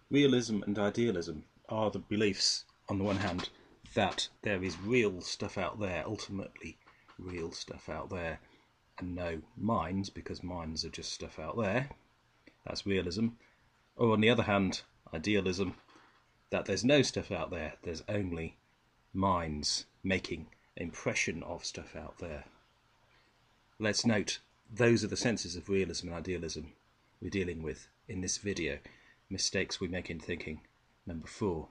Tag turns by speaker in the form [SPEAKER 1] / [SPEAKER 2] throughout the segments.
[SPEAKER 1] Realism and idealism are the beliefs, on the one hand, that there is real stuff out there, ultimately real stuff out there, and no minds, because minds are just stuff out there. That's realism. Or on the other hand, idealism, that there's no stuff out there, there's only minds making impression of stuff out there. Let's note, those are the senses of realism and idealism we're dealing with in this video. Mistakes we make in thinking. Number 4.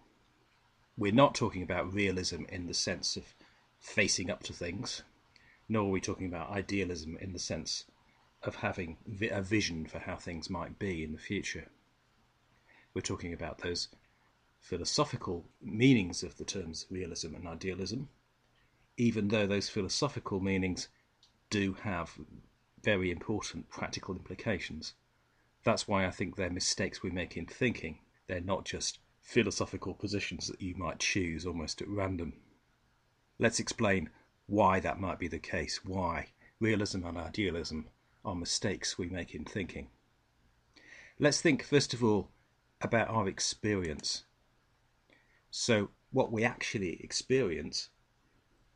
[SPEAKER 1] We're not talking about realism in the sense of facing up to things, nor are we talking about idealism in the sense of having a vision for how things might be in the future. We're talking about those philosophical meanings of the terms realism and idealism, even though those philosophical meanings do have very important practical implications. That's why I think they're mistakes we make in thinking. They're not just philosophical positions that you might choose almost at random. Let's explain why that might be the case, why realism and idealism are mistakes we make in thinking. Let's think first of all about our experience. So what we actually experience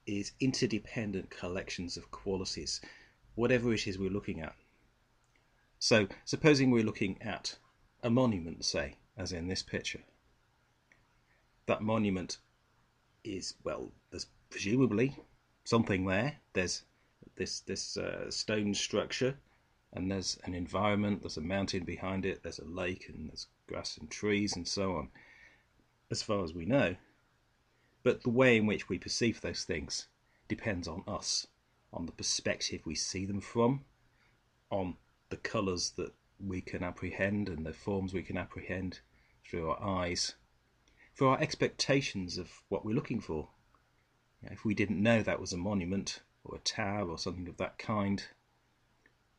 [SPEAKER 1] is interdependent collections of qualities, whatever it is we're looking at. So supposing we're looking at a monument, say, as in this picture. That monument is, well, there's presumably something there. There's this stone structure, and there's an environment, there's a mountain behind it, there's a lake, and there's grass and trees and so on, as far as we know. But the way in which we perceive those things depends on us, on the perspective we see them from, on the colours that we can apprehend and the forms we can apprehend through our eyes, for our expectations of what we're looking for. If we didn't know that was a monument or a tower or something of that kind,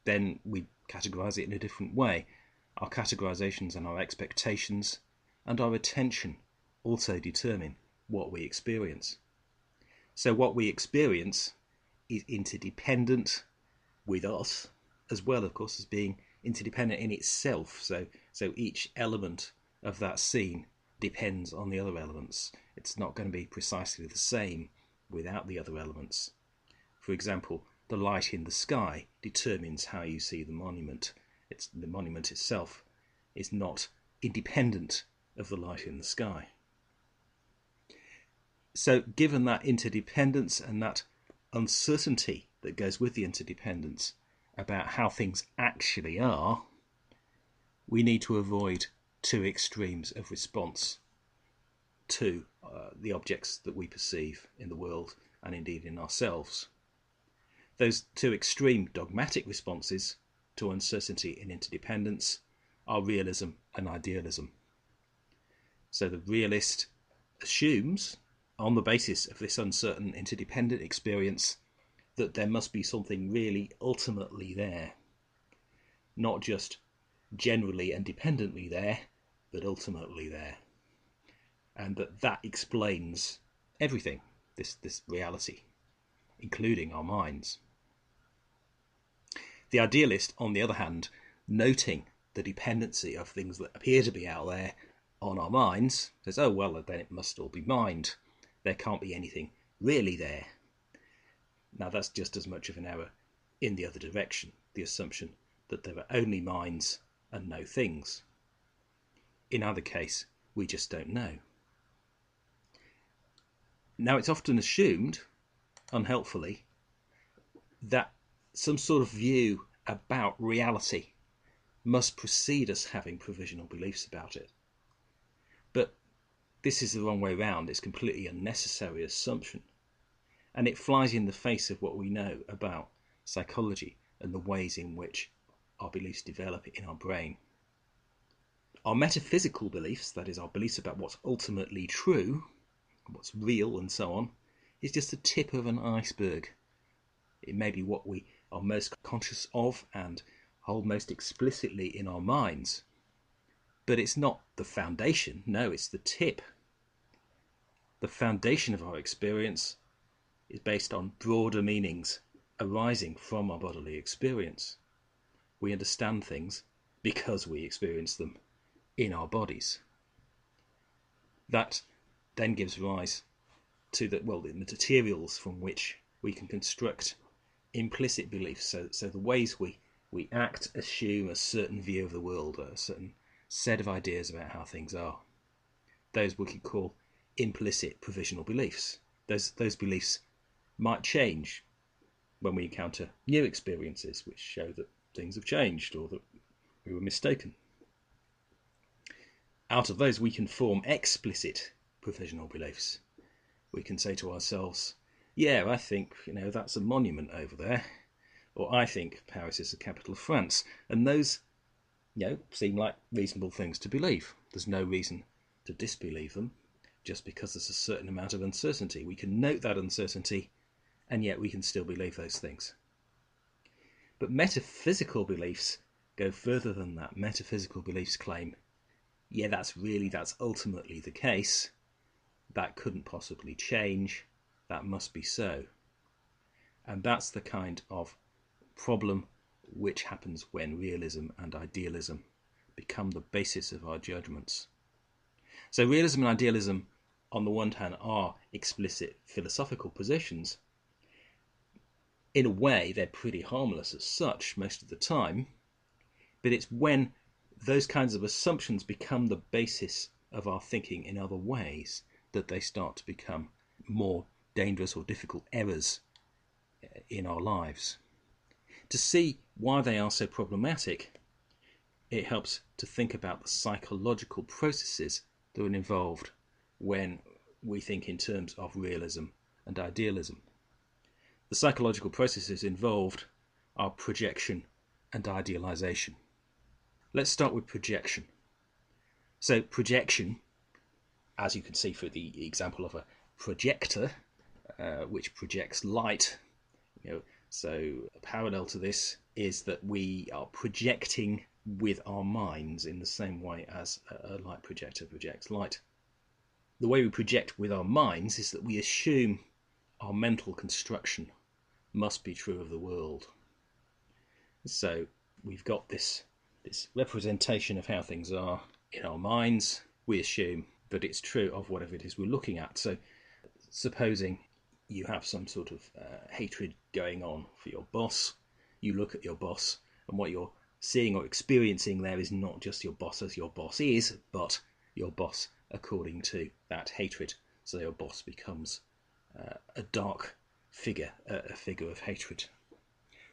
[SPEAKER 1] then we'd categorise it in a different way. Our categorisations and our expectations and our attention also determine what we experience. So what we experience is interdependent with us, as well, of course, as being interdependent in itself. So each element of that scene depends on the other elements. It's not going to be precisely the same without the other elements. For example, the light in the sky determines how you see the monument. The monument itself is not independent of the light in the sky. So given that interdependence and that uncertainty that goes with the interdependence about how things actually are, we need to avoid two extremes of response to the objects that we perceive in the world and indeed in ourselves. Those two extreme dogmatic responses to uncertainty and interdependence are realism and idealism. So the realist assumes, on the basis of this uncertain interdependent experience, that there must be something really ultimately there. Not just generally and dependently there, but ultimately there. And that explains everything, this reality, including our minds. The idealist, on the other hand, noting the dependency of things that appear to be out there on our minds, says, oh, well, then it must all be mind. There can't be anything really there. Now, that's just as much of an error in the other direction, the assumption that there are only minds and no things. In either case, we just don't know. Now, it's often assumed, unhelpfully, that some sort of view about reality must precede us having provisional beliefs about it. But this is the wrong way round. It's a completely unnecessary assumption. And it flies in the face of what we know about psychology and the ways in which our beliefs develop in our brain. Our metaphysical beliefs, that is, our beliefs about what's ultimately true, what's real and so on, is just the tip of an iceberg. It may be what we are most conscious of and hold most explicitly in our minds. But it's not the foundation. No, it's the tip. The foundation of our experience is based on broader meanings arising from our bodily experience. We understand things because we experience them in our bodies. That then gives rise to the materials from which we can construct implicit beliefs. So the ways we act assume a certain view of the world, a certain set of ideas about how things are. Those we could call implicit provisional beliefs. Those beliefs might change when we encounter new experiences which show that things have changed or that we were mistaken. Out of those we can form explicit provisional beliefs. We can say to ourselves, yeah, I think, that's a monument over there, or I think Paris is the capital of France, and those, seem like reasonable things to believe. There's no reason to disbelieve them, just because there's a certain amount of uncertainty. We can note that uncertainty, and yet we can still believe those things. But metaphysical beliefs go further than that. Metaphysical beliefs claim, yeah, that's ultimately the case. That couldn't possibly change. That must be so. And that's the kind of problem which happens when realism and idealism become the basis of our judgments. So realism and idealism, on the one hand, are explicit philosophical positions. In a way, they're pretty harmless as such most of the time, but it's when those kinds of assumptions become the basis of our thinking in other ways that they start to become more dangerous or difficult errors in our lives. To see why they are so problematic, it helps to think about the psychological processes that are involved when we think in terms of realism and idealism. The psychological processes involved are projection and idealisation. Let's start with projection. So projection, as you can see through the example of a projector, which projects light, so a parallel to this is that we are projecting with our minds in the same way as a light projector projects light. The way we project with our minds is that we assume our mental construction must be true of the world. So we've got this representation of how things are in our minds. We assume that it's true of whatever it is we're looking at. So supposing you have some sort of hatred going on for your boss, you look at your boss, and what you're seeing or experiencing there is not just your boss as your boss is, but your boss according to that hatred. So your boss becomes a dark figure, a figure of hatred.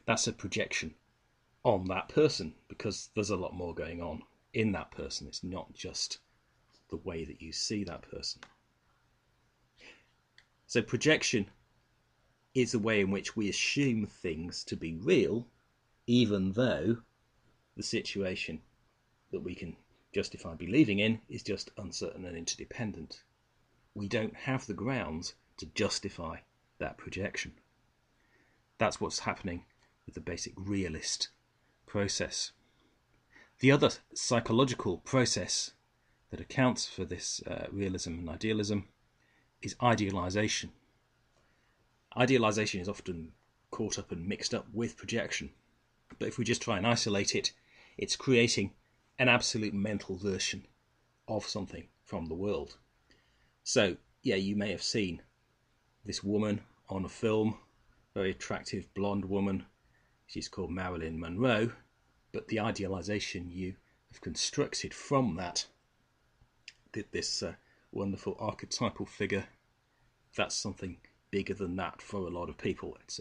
[SPEAKER 1] That's a projection on that person, because there's a lot more going on in that person. It's not just the way that you see that person. So projection is the way in which we assume things to be real, even though the situation that we can justify believing in is just uncertain and interdependent. We don't have the grounds to justify that projection. That's what's happening with the basic realist process. The other psychological process that accounts for this realism and idealism is idealisation. Idealisation is often caught up and mixed up with projection, but if we just try and isolate it, it's creating an absolute mental version of something from the world. So, yeah, you may have seen this woman on a film, very attractive blonde woman. She's called Marilyn Monroe, but the idealisation you have constructed from that, this wonderful archetypal figure, that's something bigger than that for a lot of people. It's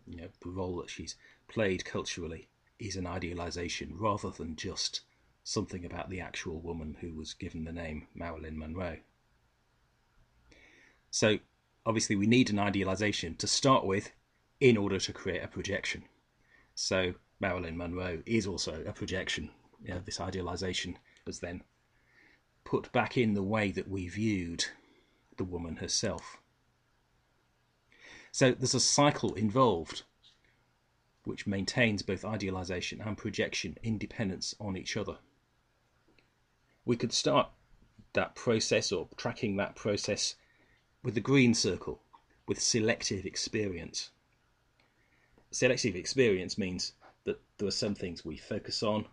[SPEAKER 1] the role that she's played culturally is an idealisation rather than just something about the actual woman who was given the name Marilyn Monroe. So obviously we need an idealisation to start with in order to create a projection. So Marilyn Monroe is also a projection. This idealisation was then put back in the way that we viewed the woman herself. So there's a cycle involved which maintains both idealisation and projection in dependence on each other. We could start that process or tracking that process with the green circle, with selective experience. Selective experience means that there are some things we focus on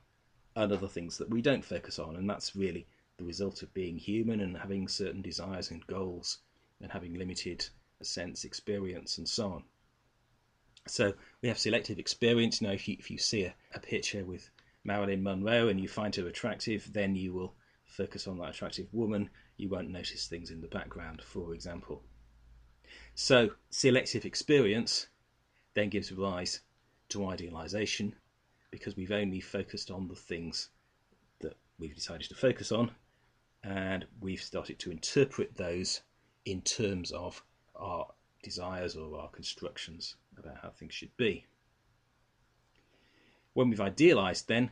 [SPEAKER 1] and other things that we don't focus on, and that's really the result of being human and having certain desires and goals and having limited sense experience and so on. So we have selective experience. If you see a picture with Marilyn Monroe and you find her attractive, then you will focus on that attractive woman. You won't notice things in the background, for example. So selective experience then gives rise to idealisation, because we've only focused on the things that we've decided to focus on, and we've started to interpret those in terms of our desires or our constructions about how things should be. When we've idealised, then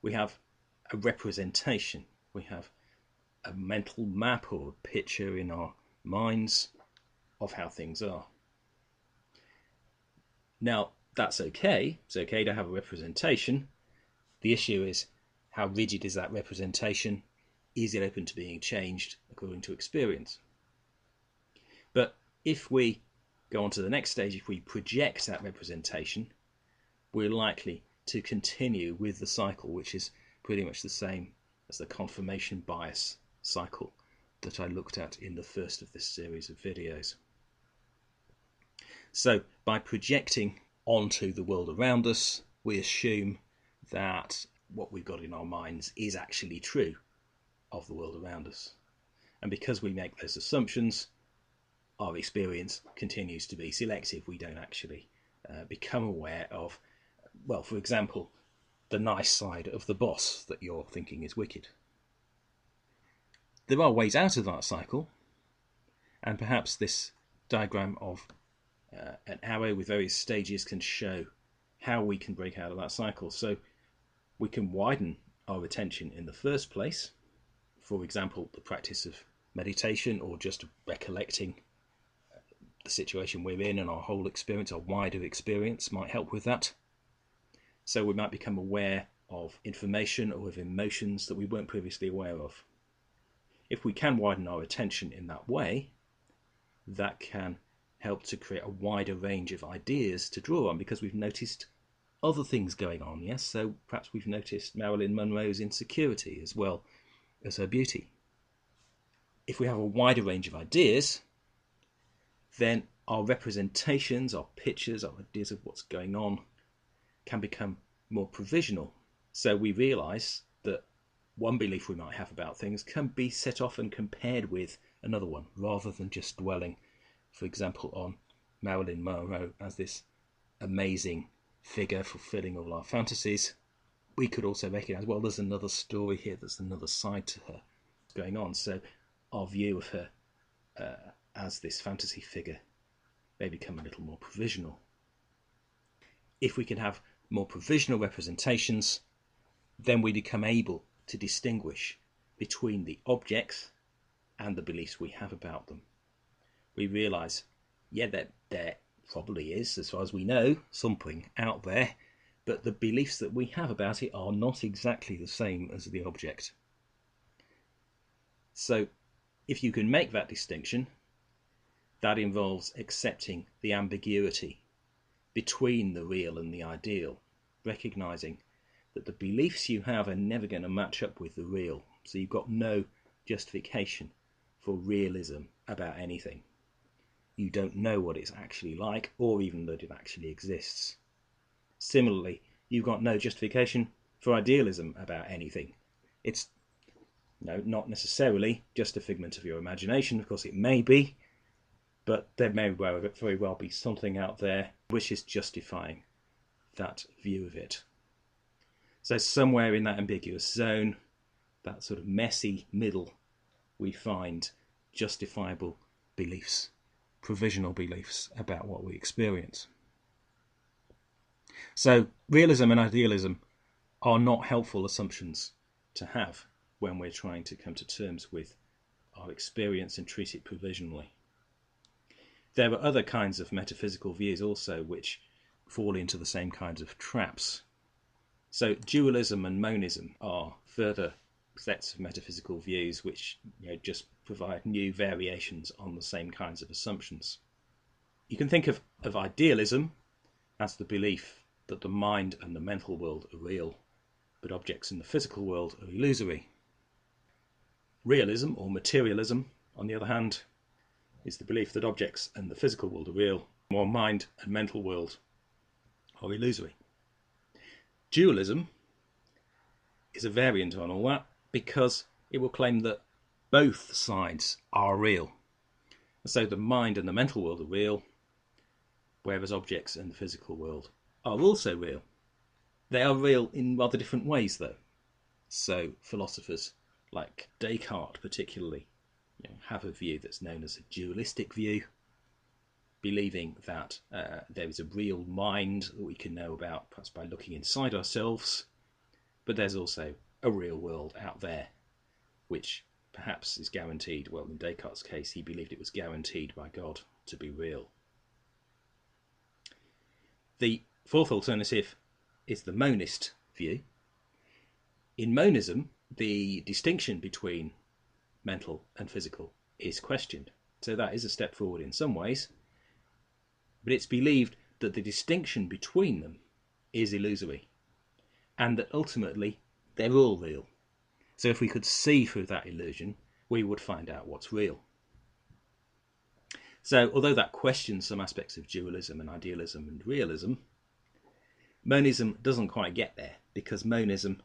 [SPEAKER 1] we have a representation. We have a mental map or a picture in our minds of how things are. Now, that's okay. It's okay to have a representation. The issue is, how rigid is that representation? Is it open to being changed according to experience? But if we go on to the next stage, if we project that representation, we're likely to continue with the cycle, which is pretty much the same as the confirmation bias cycle that I looked at in the first of this series of videos. So by projecting onto the world around us, we assume that what we've got in our minds is actually true of the world around us. And because we make those assumptions, our experience continues to be selective. We don't actually become aware of, well, for example, the nice side of the boss that you're thinking is wicked. There are ways out of that cycle, and perhaps this diagram of an arrow with various stages can show how we can break out of that cycle. So we can widen our attention in the first place. For example, the practice of meditation, or just recollecting the situation we're in and our whole experience, our wider experience, might help with that. So we might become aware of information or of emotions that we weren't previously aware of. If we can widen our attention in that way, that can help to create a wider range of ideas to draw on, because we've noticed other things going on, yes? So perhaps we've noticed Marilyn Monroe's insecurity as well as her beauty. If we have a wider range of ideas, then our representations, our pictures, our ideas of what's going on can become more provisional. So we realise that one belief we might have about things can be set off and compared with another one, rather than just dwelling, for example, on Marilyn Monroe as this amazing figure fulfilling all our fantasies. We could also recognise, well, there's another story here, there's another side to her going on. So our view of her as this fantasy figure may become a little more provisional. If we can have more provisional representations, then we become able to distinguish between the objects and the beliefs we have about them. We realise, that there probably is, as far as we know, something out there, but the beliefs that we have about it are not exactly the same as the object. So if you can make that distinction, that involves accepting the ambiguity between the real and the ideal, recognising that the beliefs you have are never going to match up with the real. So you've got no justification for realism about anything. You don't know what it's actually like, or even that it actually exists. Similarly, you've got no justification for idealism about anything. It's not necessarily just a figment of your imagination. Of course it may be, but there may very well be something out there which is justifying that view of it. So somewhere in that ambiguous zone, that sort of messy middle, we find justifiable beliefs, provisional beliefs about what we experience. So realism and idealism are not helpful assumptions to have when we're trying to come to terms with our experience and treat it provisionally. There are other kinds of metaphysical views also which fall into the same kinds of traps. So dualism and monism are further sets of metaphysical views which just provide new variations on the same kinds of assumptions. You can think of idealism as the belief that the mind and the mental world are real, but objects in the physical world are illusory. Realism, or materialism, on the other hand, is the belief that objects and the physical world are real, while mind and mental world are illusory. Dualism is a variant on all that because it will claim that both sides are real. So the mind and the mental world are real, whereas objects and the physical world are also real. They are real in rather different ways, though. So philosophers like Descartes particularly have a view that's known as a dualistic view, believing that there is a real mind that we can know about, perhaps by looking inside ourselves, but there's also a real world out there, which perhaps is guaranteed, well, in Descartes' case, he believed it was guaranteed by God to be real. The fourth alternative is the monist view. In monism, the distinction between mental and physical is questioned. So that is a step forward in some ways, but it's believed that the distinction between them is illusory, and that ultimately they're all real. So if we could see through that illusion, we would find out what's real. So although that questions some aspects of dualism and idealism and realism, monism doesn't quite get there, because monism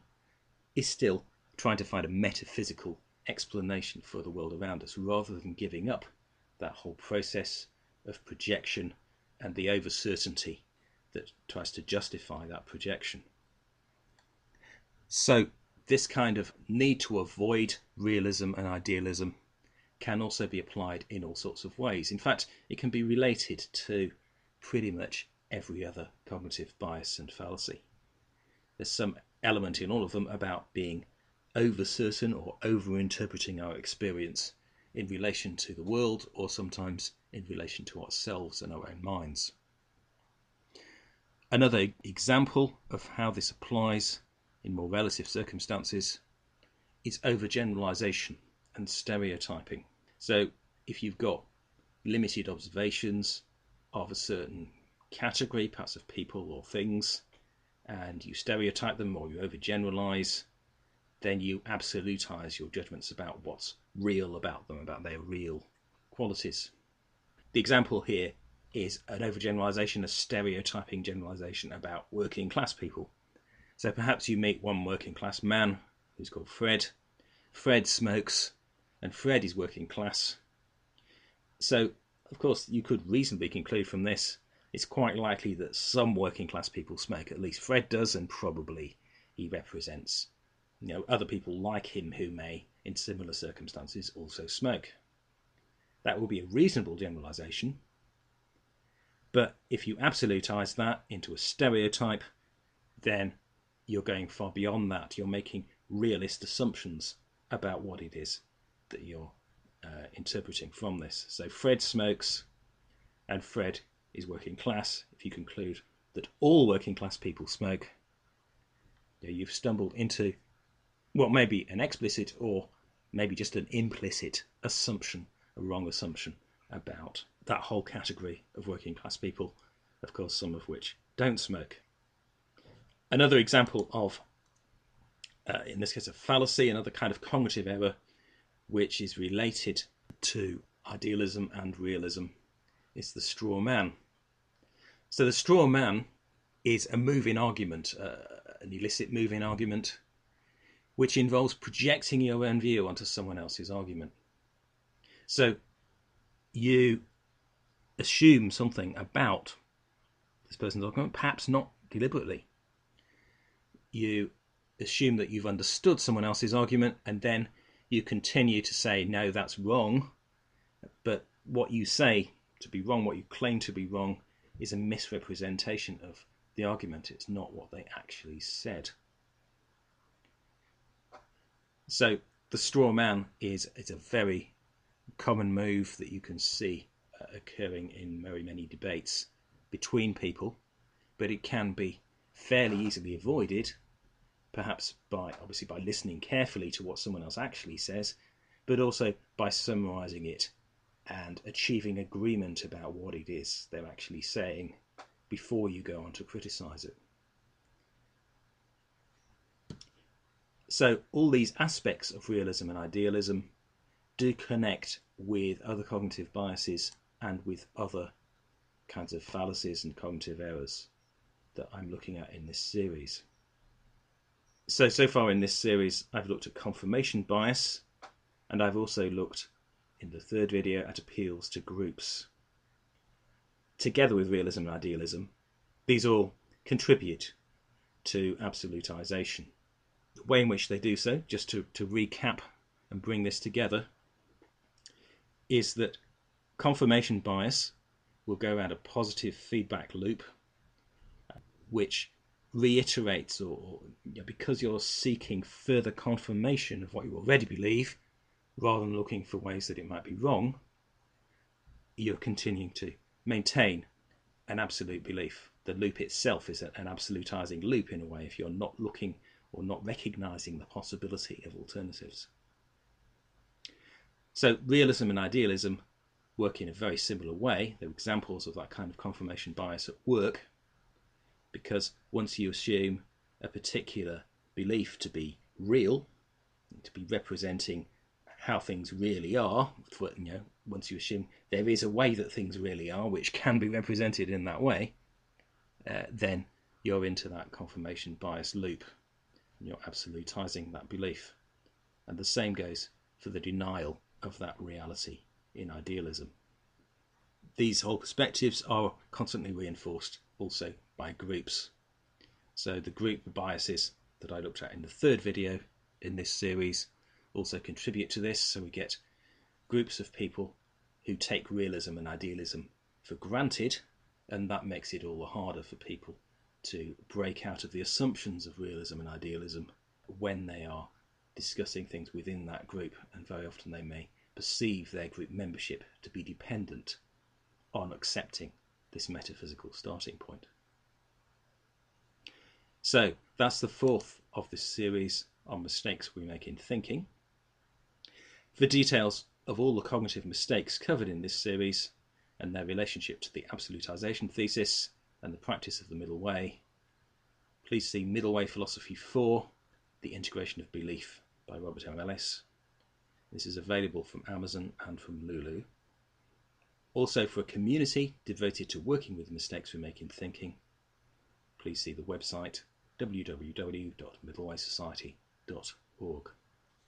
[SPEAKER 1] is still trying to find a metaphysical explanation for the world around us, rather than giving up that whole process of projection and the over-certainty that tries to justify that projection. So this kind of need to avoid realism and idealism can also be applied in all sorts of ways. In fact, it can be related to pretty much every other cognitive bias and fallacy. There's some element in all of them about being over-certain or over-interpreting our experience in relation to the world, or sometimes in relation to ourselves and our own minds. Another example of how this applies in more relative circumstances is over-generalisation and stereotyping. So if you've got limited observations of a certain category, perhaps of people or things, and you stereotype them or you overgeneralise, then you absolutise your judgments about what's real about them, about their real qualities. The example here is an overgeneralisation, a stereotyping generalisation about working class people. So perhaps you meet one working class man who's called Fred. Fred smokes, and Fred is working class. So, of course, you could reasonably conclude from this, it's quite likely that some working class people smoke. At least Fred does, and probably he represents other people like him who may, in similar circumstances, also smoke. That will be a reasonable generalisation. But if you absolutise that into a stereotype, then you're going far beyond that. You're making realist assumptions about what it is that you're interpreting from this. So Fred smokes, and Fred is working class. If you conclude that all working class people smoke, you've stumbled into what may be an explicit or maybe just an implicit assumption, a wrong assumption about that whole category of working class people, of course some of which don't smoke. Another example of, in this case, a fallacy, another kind of cognitive error, which is related to idealism and realism, is the straw man. So the straw man is a moving argument, an illicit moving argument, which involves projecting your own view onto someone else's argument. So you assume something about this person's argument, perhaps not deliberately. You assume that you've understood someone else's argument, and then you continue to say, no, that's wrong. But what you say to be wrong, what you claim to be wrong, is a misrepresentation of the argument. It's not what they actually said. So the straw man is a very common move that you can see occurring in very many debates between people, but it can be fairly easily avoided, perhaps by listening carefully to what someone else actually says, but also by summarising it and achieving agreement about what it is they're actually saying before you go on to criticise it. So all these aspects of realism and idealism do connect with other cognitive biases and with other kinds of fallacies and cognitive errors that I'm looking at in this series. So far in this series, I've looked at confirmation bias, and I've also looked in the third video at appeals to groups. Together with realism and idealism, these all contribute to absolutisation. The way in which they do so, just to recap and bring this together, is that confirmation bias will go around a positive feedback loop which reiterates, or because you're seeking further confirmation of what you already believe rather than looking for ways that it might be wrong, you're continuing to maintain an absolute belief. The loop itself is an absolutising loop in a way if you're not looking or not recognising the possibility of alternatives. So realism and idealism work in a very similar way. They're examples of that kind of confirmation bias at work, because once you assume a particular belief to be real, to be representing how things really are, once you assume there is a way that things really are which can be represented in that way, then you're into that confirmation bias loop and you're absolutising that belief. And the same goes for the denial of that reality in idealism. These whole perspectives are constantly reinforced also by groups. So the group biases that I looked at in the third video in this series also contribute to this. So we get groups of people who take realism and idealism for granted, and that makes it all the harder for people to break out of the assumptions of realism and idealism when they are discussing things within that group, and very often they may perceive their group membership to be dependent on accepting this metaphysical starting point. So that's the fourth of this series on mistakes we make in thinking. For details of all the cognitive mistakes covered in this series and their relationship to the absolutisation thesis and the practice of the middle way, please see Middle Way Philosophy 4, The Integration of Belief by Robert M. Ellis. This is available from Amazon and from Lulu. Also, for a community devoted to working with mistakes we make in thinking, please see the website www.middlewaysociety.org.